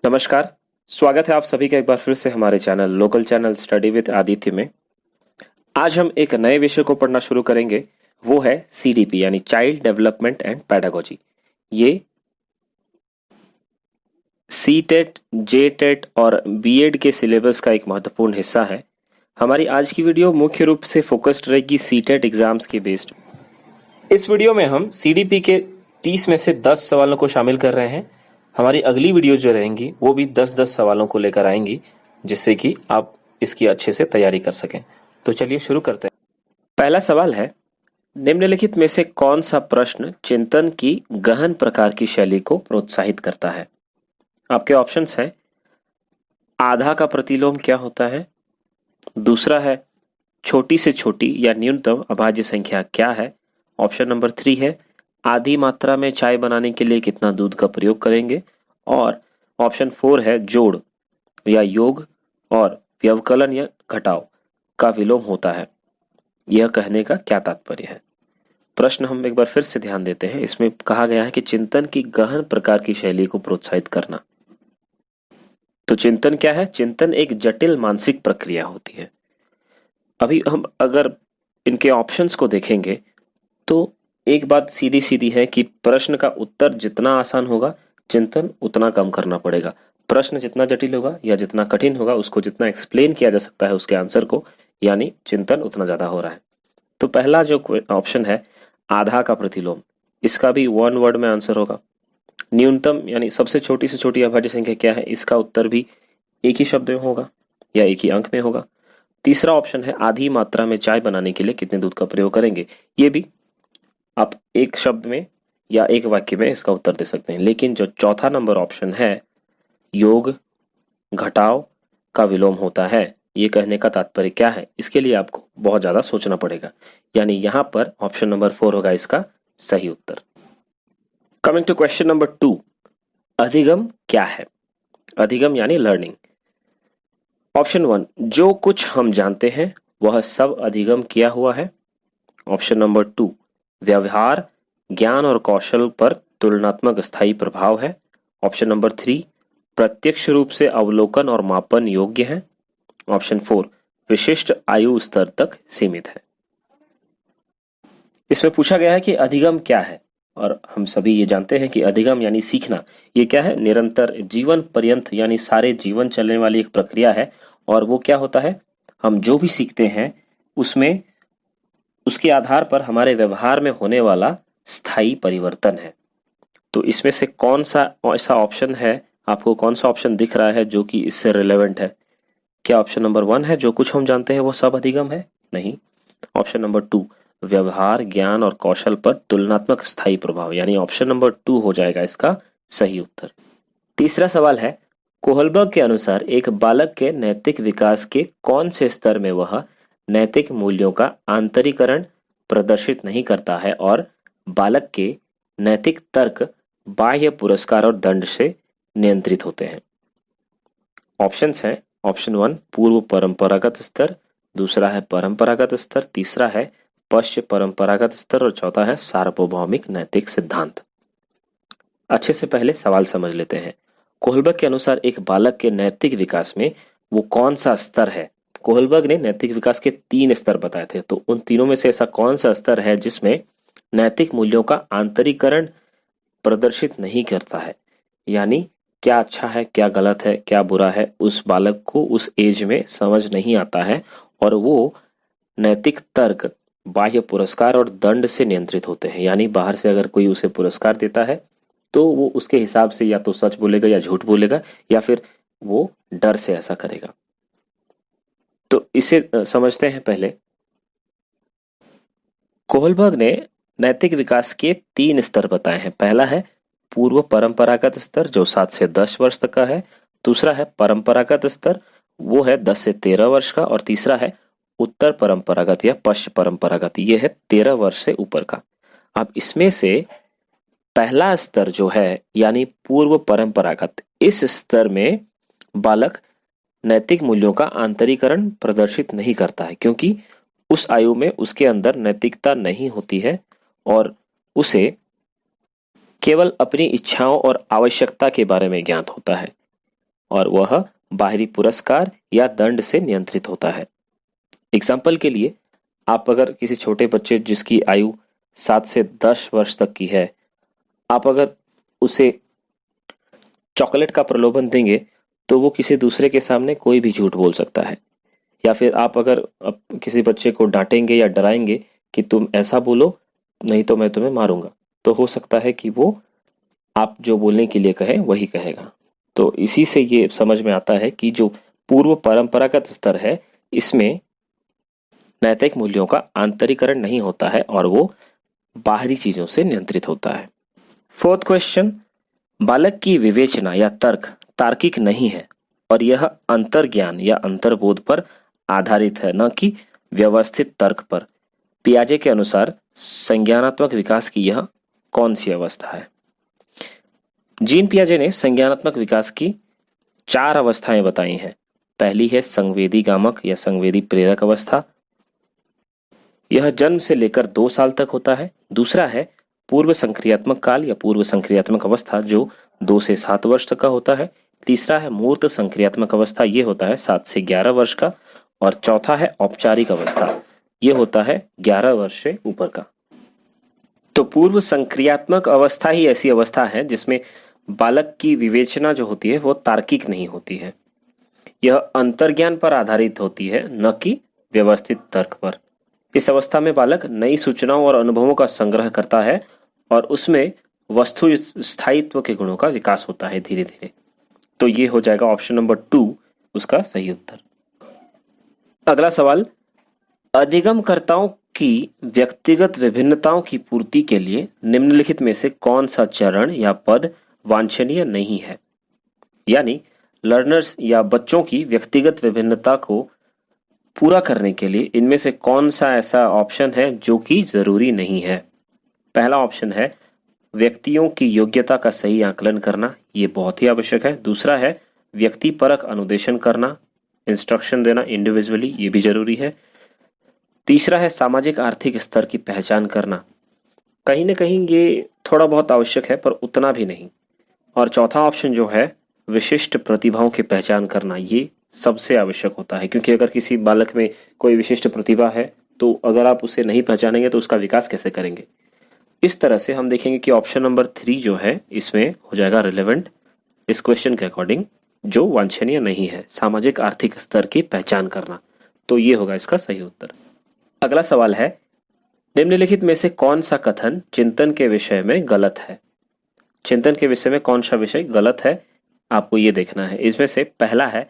नमस्कार। स्वागत है आप सभी का एक बार फिर से हमारे channel local channel study with Aditya में। आज हम एक नए विषय को पढ़ना शुरू करेंगे, वो है सीडीपी यानी चाइल्ड डेवलपमेंट एंड पैडागोजी। ये सी टेट, जे टेट और बीएड के सिलेबस का एक महत्वपूर्ण हिस्सा है। हमारी आज की वीडियो मुख्य रूप से फोकस्ड रहेगी सी टेट एग्जाम्स के बेस्ड। इस वीडियो में हम सीडीपी के 30 में से 10 सवालों को शामिल कर रहे हैं। हमारी अगली वीडियो जो रहेंगी वो भी 10-10 सवालों को लेकर आएंगी, जिससे कि आप इसकी अच्छे से तैयारी कर सकें। तो चलिए शुरू करते हैं। पहला सवाल है, निम्नलिखित में से कौन सा प्रश्न चिंतन की गहन प्रकार की शैली को प्रोत्साहित करता है? आपके ऑप्शंस हैं, आधा का प्रतिलोम क्या होता है? दूसरा है, छोटी से छोटी या न्यूनतम अभाज्य संख्या क्या है? ऑप्शन नंबर 3 है, आधी मात्रा में चाय बनाने के लिए कितना दूध का प्रयोग करेंगे? और ऑप्शन 4 है, जोड़ या योग और व्यवकलन या घटाव का विलोम होता है। यह कहने का क्या तात्पर्य है? प्रश्न हम एक बार फिर से ध्यान देते हैं। इसमें कहा गया है कि चिंतन की गहन प्रकार की शैली को प्रोत्साहित करना। तो चिंतन क्या है? चिंतन एक जटिल मानसिक प्रक्रिया होती है। अभी हम अगर इनके ऑप्शंस को देखेंगे तो एक बात सीधी सीधी है कि प्रश्न का उत्तर जितना आसान होगा, चिंतन उतना कम करना पड़ेगा। प्रश्न जितना जटिल होगा या जितना कठिन होगा, उसको जितना एक्सप्लेन किया जा सकता है उसके आंसर को, यानी चिंतन उतना ज्यादा हो रहा है। तो पहला जो ऑप्शन है, आधा का प्रतिलोम, इसका भी वन वर्ड में आंसर होगा। न्यूनतम यानी सबसे छोटी से छोटी अभाज्य संख्या क्या है, इसका उत्तर भी एक ही शब्द में होगा या एक ही अंक में होगा। तीसरा ऑप्शन है, आधी मात्रा में चाय बनाने के लिए कितने दूध का प्रयोग करेंगे। ये भी आप एक शब्द में या एक वाक्य में इसका उत्तर दे सकते हैं। लेकिन जो चौथा नंबर ऑप्शन है, योग घटाव का विलोम होता है, ये कहने का तात्पर्य क्या है, इसके लिए आपको बहुत ज्यादा सोचना पड़ेगा। यानी यहां पर ऑप्शन नंबर 4 होगा इसका सही उत्तर। कमिंग टू क्वेश्चन नंबर 2, अधिगम क्या है? अधिगम यानी लर्निंग। ऑप्शन 1, जो कुछ हम जानते हैं वह सब अधिगम किया हुआ है। ऑप्शन नंबर 2, व्यवहार ज्ञान और कौशल पर तुलनात्मक स्थायी प्रभाव है। ऑप्शन नंबर 3, प्रत्यक्ष रूप से अवलोकन और मापन योग्य है। ऑप्शन 4, विशिष्ट आयु स्तर तक सीमित है। इसमें पूछा गया है कि अधिगम क्या है, और हम सभी ये जानते हैं कि अधिगम यानी सीखना। ये क्या है? निरंतर जीवन पर्यंत यानी सारे जीवन चलने वाली एक प्रक्रिया है। और वो क्या होता है, हम जो भी सीखते हैं उसमें उसके आधार पर हमारे व्यवहार में होने वाला स्थायी परिवर्तन है। तो इसमें से कौन सा ऐसा ऑप्शन है, आपको कौन सा ऑप्शन दिख रहा है जो कि इससे रिलेवेंट है? क्या ऑप्शन नंबर 1 है, जो कुछ हम जानते हैं वो सब अधिगम है? नहीं। ऑप्शन नंबर 2, व्यवहार ज्ञान और कौशल पर तुलनात्मक स्थायी प्रभाव, यानी ऑप्शन नंबर 2 हो जाएगा इसका सही उत्तर। तीसरा सवाल है, कोहलबर्ग के अनुसार एक बालक के नैतिक विकास के कौन से स्तर में वह नैतिक मूल्यों का आंतरीकरण प्रदर्शित नहीं करता है और बालक के नैतिक तर्क बाह्य पुरस्कार और दंड से नियंत्रित होते हैं? ऑप्शंस हैं, ऑप्शन 1 पूर्व परंपरागत स्तर, दूसरा है परंपरागत स्तर, तीसरा है पश्च परंपरागत स्तर और चौथा है सार्वभौमिक नैतिक सिद्धांत। अच्छे से पहले सवाल समझ लेते हैं। कोहलबर्ग के अनुसार एक बालक के नैतिक विकास में वो कौन सा स्तर है? कोहलबर्ग ने नैतिक विकास के 3 स्तर बताए थे, तो उन तीनों में से ऐसा कौन सा स्तर है जिसमें नैतिक मूल्यों का आंतरीकरण प्रदर्शित नहीं करता है? यानी क्या अच्छा है, क्या गलत है, क्या बुरा है, उस बालक को उस एज में समझ नहीं आता है और वो नैतिक तर्क बाह्य पुरस्कार और दंड से नियंत्रित होते हैं। यानी बाहर से अगर कोई उसे पुरस्कार देता है तो वो उसके हिसाब से या तो सच बोलेगा या झूठ बोलेगा, या फिर वो डर से ऐसा करेगा। तो इसे समझते हैं पहले। कोहलबर्ग ने नैतिक विकास के 3 स्तर बताए हैं। पहला है पूर्व परंपरागत स्तर, जो 7 से 10 वर्ष तक का है। दूसरा है परंपरागत स्तर, वो है 10 से 13 वर्ष का। और तीसरा है उत्तर परंपरागत या पश्चिम परंपरागत, ये है 13 वर्ष से ऊपर का। अब इसमें से पहला स्तर जो है यानी पूर्व परंपरागत, इस स्तर में बालक नैतिक मूल्यों का आंतरीकरण प्रदर्शित नहीं करता है, क्योंकि उस आयु में उसके अंदर नैतिकता नहीं होती है और उसे केवल अपनी इच्छाओं और आवश्यकता के बारे में ज्ञात होता है। और वह बाहरी पुरस्कार या दंड से नियंत्रित होता है। एग्जाम्पल के लिए, आप अगर किसी छोटे बच्चे जिसकी आयु 7 से 10 वर्ष तक की है, आप अगर उसे चॉकलेट का प्रलोभन देंगे तो वो किसी दूसरे के सामने कोई भी झूठ बोल सकता है। या फिर आप अगर किसी बच्चे को डांटेंगे या डराएंगे कि तुम ऐसा बोलो नहीं तो मैं तुम्हें मारूंगा, तो हो सकता है कि वो आप जो बोलने के लिए कहे वही कहेगा। तो इसी से ये समझ में आता है कि जो पूर्व परंपरागत स्तर है, इसमें नैतिक मूल्यों का आंतरिकरण नहीं होता है और वो बाहरी चीजों से नियंत्रित होता है। फोर्थ क्वेश्चन, बालक की विवेचना या तर्क तार्किक नहीं है और यह अंतर्ज्ञान या अंतर्बोध पर आधारित है, न कि व्यवस्थित तर्क पर। पियाजे के अनुसार संज्ञानात्मक विकास की यह कौन सी अवस्था है? जीन पियाजे ने संज्ञानात्मक विकास की 4 अवस्थाएं बताई हैं। पहली है संवेदी गामक या संवेदी प्रेरक अवस्था, यह जन्म से लेकर 2 साल तक होता है। दूसरा है पूर्व संक्रियात्मक काल या पूर्व संक्रियात्मक अवस्था, जो 2 से 7 वर्ष तक का होता है। तीसरा है मूर्त संक्रियात्मक अवस्था, ये होता है 7 से 11 वर्ष का। और चौथा है औपचारिक अवस्था, ये होता है 11 वर्ष से ऊपर का। तो पूर्व संक्रियात्मक अवस्था ही ऐसी अवस्था है जिसमें बालक की विवेचना जो होती है वो तार्किक नहीं होती है, यह अंतर्ज्ञान पर आधारित होती है, न कि व्यवस्थित तर्क पर। इस अवस्था में बालक नई सूचनाओं और अनुभवों का संग्रह करता है और उसमें वस्तु स्थायित्व के गुणों का विकास होता है धीरे धीरे। तो ये हो जाएगा ऑप्शन नंबर 2 उसका सही उत्तर। अगला सवाल, अधिगमकर्ताओं की व्यक्तिगत विभिन्नताओं की पूर्ति के लिए निम्नलिखित में से कौन सा चरण या पद वांछनीय नहीं है? यानी लर्नर्स या बच्चों की व्यक्तिगत विभिन्नता को पूरा करने के लिए इनमें से कौन सा ऐसा ऑप्शन है जो कि जरूरी नहीं है? पहला ऑप्शन है व्यक्तियों की योग्यता का सही आकलन करना, ये बहुत ही आवश्यक है। दूसरा है व्यक्तिपरक अनुदेशन करना, इंस्ट्रक्शन देना इंडिविजुअली, ये भी जरूरी है। तीसरा है सामाजिक आर्थिक स्तर की पहचान करना, कहीं ना कहीं ये थोड़ा बहुत आवश्यक है पर उतना भी नहीं। और चौथा ऑप्शन जो है विशिष्ट प्रतिभाओं की पहचान करना, ये सबसे आवश्यक होता है, क्योंकि अगर किसी बालक में कोई विशिष्ट प्रतिभा है तो अगर आप उसे नहीं पहचानेंगे तो उसका विकास कैसे करेंगे? इस तरह से हम देखेंगे कि ऑप्शन नंबर 3 जो है इसमें हो जाएगा रिलेवेंट इस क्वेश्चन के अकॉर्डिंग, जो वांछनीय नहीं है, सामाजिक आर्थिक स्तर की पहचान करना। तो ये होगा इसका सही उत्तर। अगला सवाल है, निम्नलिखित में से कौन सा कथन चिंतन के विषय में गलत है? चिंतन के विषय में कौन सा विषय गलत है आपको ये देखना है। इसमें से पहला है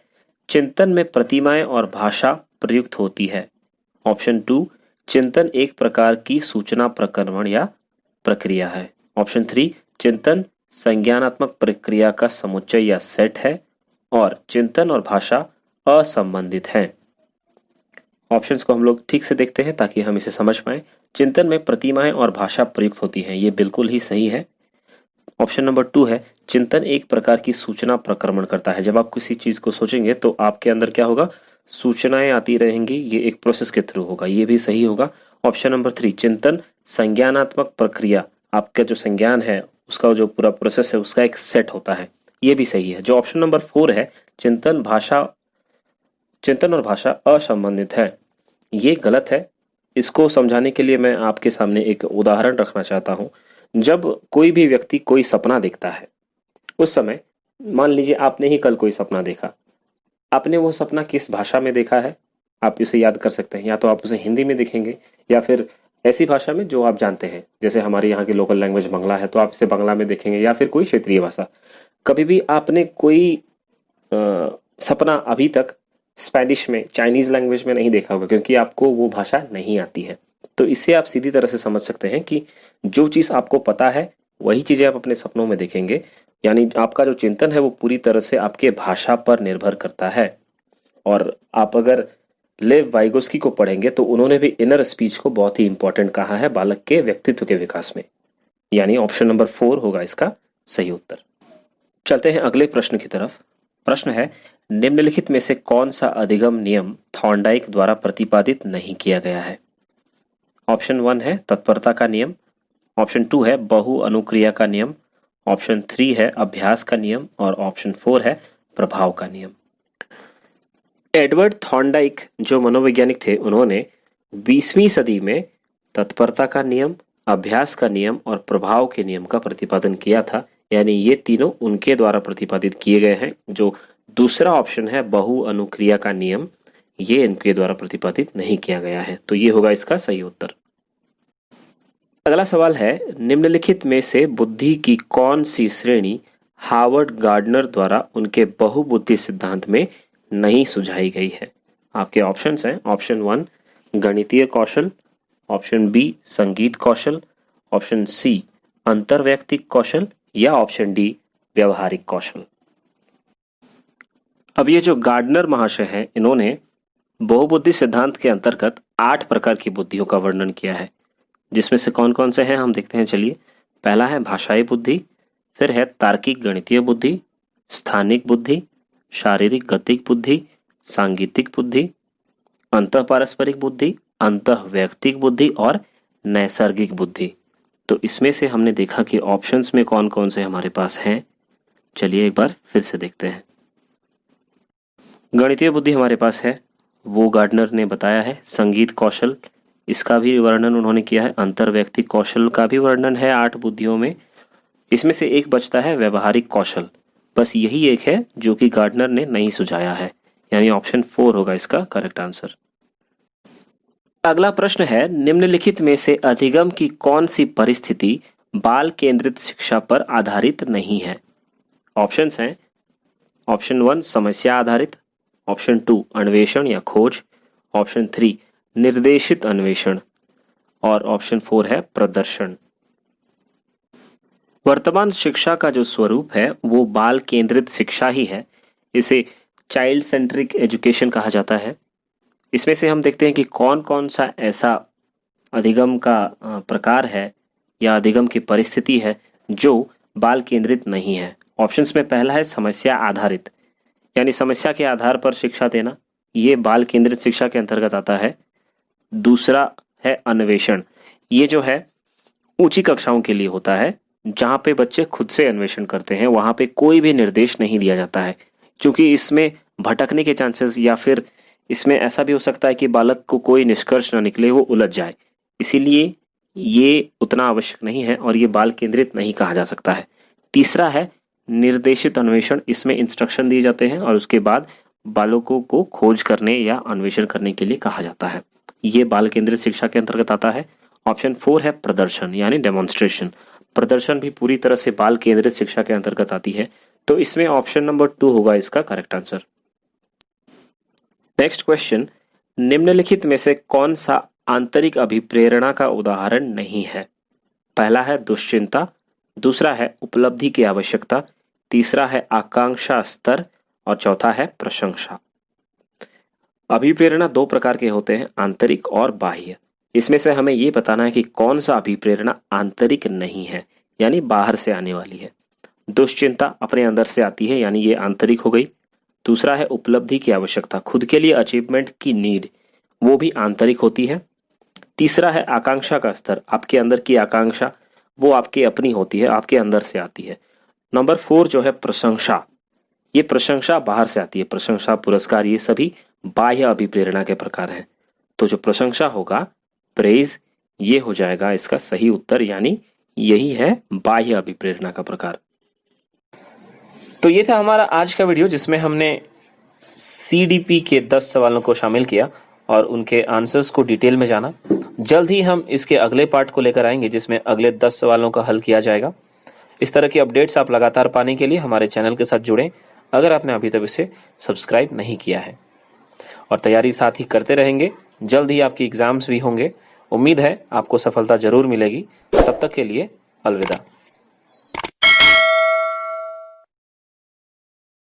चिंतन में प्रतिमाएं और भाषा प्रयुक्त होती है। ऑप्शन 2, चिंतन एक प्रकार की सूचना प्रक्रमण या प्रक्रिया है। ऑप्शन 3, चिंतन संज्ञानात्मक प्रक्रिया का समुच्चय या सेट है। और चिंतन और भाषा असंबंधित हैं। ऑप्शंस को हम लोग ठीक से देखते हैं ताकि हम इसे समझ पाए। चिंतन में प्रतिमाएं और भाषा प्रयुक्त होती हैं, ये बिल्कुल ही सही है। ऑप्शन नंबर 2 है चिंतन एक प्रकार की सूचना प्रक्रमण करता है। जब आप किसी चीज को सोचेंगे तो आपके अंदर क्या होगा, सूचनाएं आती रहेंगी, ये एक प्रोसेस के थ्रू होगा, ये भी सही होगा। ऑप्शन नंबर 3, चिंतन संज्ञानात्मक प्रक्रिया, आपका जो संज्ञान है उसका जो पूरा प्रोसेस है उसका एक सेट होता है, ये भी सही है। जो ऑप्शन नंबर 4 है चिंतन और भाषा असंबंधित है, ये गलत है। इसको समझाने के लिए मैं आपके सामने एक उदाहरण रखना चाहता हूं। जब कोई भी व्यक्ति कोई सपना देखता है, उस समय मान लीजिए आपने ही कल कोई सपना देखा, आपने वो सपना किस भाषा में देखा है आप इसे याद कर सकते हैं। या तो आप उसे हिंदी में देखेंगे या फिर ऐसी भाषा में जो आप जानते हैं, जैसे हमारे यहाँ की लोकल लैंग्वेज बांग्ला है तो आप इसे बांग्ला में देखेंगे या फिर कोई क्षेत्रीय भाषा। कभी भी आपने कोई सपना अभी तक स्पेनिश में, चाइनीज लैंग्वेज में नहीं देखा होगा, क्योंकि आपको वो भाषा नहीं आती है। तो इससे आप सीधी तरह से समझ सकते हैं कि जो चीज आपको पता है वही चीजें आप अपने सपनों में देखेंगे। यानी आपका जो चिंतन है वो पूरी तरह से आपके भाषा पर निर्भर करता है। और आप अगर लेव वाइगोस्की को पढ़ेंगे तो उन्होंने भी इनर स्पीच को बहुत ही इंपॉर्टेंट कहा है बालक के व्यक्तित्व के विकास में। यानी ऑप्शन नंबर 4 होगा इसका सही उत्तर। चलते हैं अगले प्रश्न की तरफ। प्रश्न है, निम्नलिखित में से कौन सा अधिगम नियम थॉर्नडाइक द्वारा प्रतिपादित नहीं किया गया है? ऑप्शन 1 है तत्परता का नियम। ऑप्शन 2 है बहु अनुक्रिया का नियम। ऑप्शन 3 है अभ्यास का नियम। और ऑप्शन 4 है प्रभाव का नियम। एडवर्ड थॉर्नडाइक जो मनोवैज्ञानिक थे, उन्होंने 20वीं सदी में तत्परता का नियम, अभ्यास का नियम और प्रभाव के नियम का प्रतिपादन किया था। यानी ये तीनों उनके द्वारा प्रतिपादित किए गए हैं। जो दूसरा ऑप्शन है बहु अनुक्रिया का नियम, ये इनके द्वारा प्रतिपादित नहीं किया गया है। तो ये होगा इसका सही उत्तर। अगला सवाल है, निम्नलिखित में से बुद्धि की कौन सी श्रेणी हार्वर्ड गार्डनर द्वारा उनके बहुबुद्धि सिद्धांत में नहीं सुझाई गई है? आपके ऑप्शंस हैं, ऑप्शन 1 गणितीय कौशल, ऑप्शन बी संगीत कौशल, ऑप्शन सी अंतर्वैयक्तिक कौशल या ऑप्शन डी व्यवहारिक कौशल। अब ये जो गार्डनर महाशय हैं, इन्होंने बहुबुद्धि सिद्धांत के अंतर्गत 8 प्रकार की बुद्धियों का वर्णन किया है, जिसमें से कौन कौन से हैं हम देखते हैं। चलिए, पहला है भाषाई बुद्धि, फिर है तार्किक गणितीय बुद्धि, स्थानिक बुद्धि, शारीरिक गतिक बुद्धि, सांगीतिक बुद्धि, अंतःपारस्परिक बुद्धि, अंतःवैयक्तिक बुद्धि और नैसर्गिक बुद्धि। तो इसमें से हमने देखा कि ऑप्शंस में कौन कौन से हमारे पास हैं। चलिए एक बार फिर से देखते हैं। गणितीय बुद्धि हमारे पास है, वो गार्डनर ने बताया है। संगीत कौशल, इसका भी वर्णन उन्होंने किया है। अंतर्वैयक्तिक कौशल का भी वर्णन है 8 बुद्धियों में। इसमें से एक बचता है व्यवहारिक कौशल, बस यही एक है जो कि गार्डनर ने नहीं सुझाया है, यानी ऑप्शन 4 होगा इसका करेक्ट आंसर। अगला प्रश्न है, निम्नलिखित में से अधिगम की कौन सी परिस्थिति बाल केंद्रित शिक्षा पर आधारित नहीं है? ऑप्शंस हैं, ऑप्शन 1 समस्या आधारित, ऑप्शन 2 अन्वेषण या खोज, ऑप्शन 3 निर्देशित अन्वेषण और ऑप्शन 4 है प्रदर्शन। वर्तमान शिक्षा का जो स्वरूप है वो बाल केंद्रित शिक्षा ही है। इसे चाइल्ड सेंट्रिक एजुकेशन कहा जाता है। इसमें से हम देखते हैं कि कौन कौन सा ऐसा अधिगम का प्रकार है या अधिगम की परिस्थिति है जो बाल केंद्रित नहीं है। ऑप्शंस में पहला है समस्या आधारित, यानी समस्या के आधार पर शिक्षा देना, ये बाल केंद्रित शिक्षा के अंतर्गत आता है। दूसरा है अन्वेषण, ये जो है ऊंची कक्षाओं के लिए होता है, जहाँ पे बच्चे खुद से अन्वेषण करते हैं, वहाँ पे कोई भी निर्देश नहीं दिया जाता है, क्योंकि इसमें भटकने के चांसेस या फिर इसमें ऐसा भी हो सकता है कि बालक को कोई निष्कर्ष न निकले, वो उलझ जाए। इसीलिए ये उतना आवश्यक नहीं है और ये बाल केंद्रित नहीं कहा जा सकता है। तीसरा है निर्देशित अन्वेषण, इसमें इंस्ट्रक्शन दिए जाते हैं और उसके बाद बालकों को खोज करने या अन्वेषण करने के लिए कहा जाता है। ये बाल केंद्रित शिक्षा के अंतर्गत आता है। ऑप्शन 4 है प्रदर्शन यानी डेमोन्स्ट्रेशन। प्रदर्शन भी पूरी तरह से बाल केंद्रित शिक्षा के अंतर्गत आती है। तो इसमें ऑप्शन नंबर 2 होगा इसका करेक्ट आंसर। नेक्स्ट क्वेश्चन, निम्नलिखित में से कौन सा आंतरिक अभिप्रेरणा का उदाहरण नहीं है? पहला है दुश्चिंता, दूसरा है उपलब्धि की आवश्यकता, तीसरा है आकांक्षा स्तर और चौथा है प्रशंसा। अभिप्रेरणा 2 प्रकार के होते हैं, आंतरिक और बाह्य। इसमें से हमें ये बताना है कि कौन सा अभिप्रेरणा आंतरिक नहीं है, यानी बाहर से आने वाली है। दुश्चिंता अपने अंदर से आती है, यानी ये आंतरिक हो गई। दूसरा है उपलब्धि की आवश्यकता, खुद के लिए अचीवमेंट की नीड, वो भी आंतरिक होती है। तीसरा है आकांक्षा का स्तर, आपके अंदर की आकांक्षा वो आपकी अपनी होती है, आपके अंदर से आती है। नंबर 4 जो है प्रशंसा, ये प्रशंसा बाहर से आती है। प्रशंसा, पुरस्कार, ये सभी बाह्य अभिप्रेरणा के प्रकार हैं। तो जो प्रशंसा होगा, प्रेज, ये हो जाएगा इसका सही उत्तर, यानी यही है बाह्य अभिप्रेरणा का प्रकार। तो ये था हमारा आज का वीडियो, जिसमें हमने CDP के 10 सवालों को शामिल किया और उनके आंसर्स को डिटेल में जाना। जल्द ही हम इसके अगले पार्ट को लेकर आएंगे, जिसमें अगले 10 सवालों का हल किया जाएगा। इस तरह की अपडेट्स आप लगातार पाने के लिए हमारे चैनल के साथ जुड़ें, अगर आपने अभी तक इसे सब्सक्राइब नहीं किया है, और तैयारी साथ ही करते रहेंगे। जल्द ही आपकी एग्जाम्स भी होंगे, उम्मीद है आपको सफलता जरूर मिलेगी। तब तक के लिए अलविदा।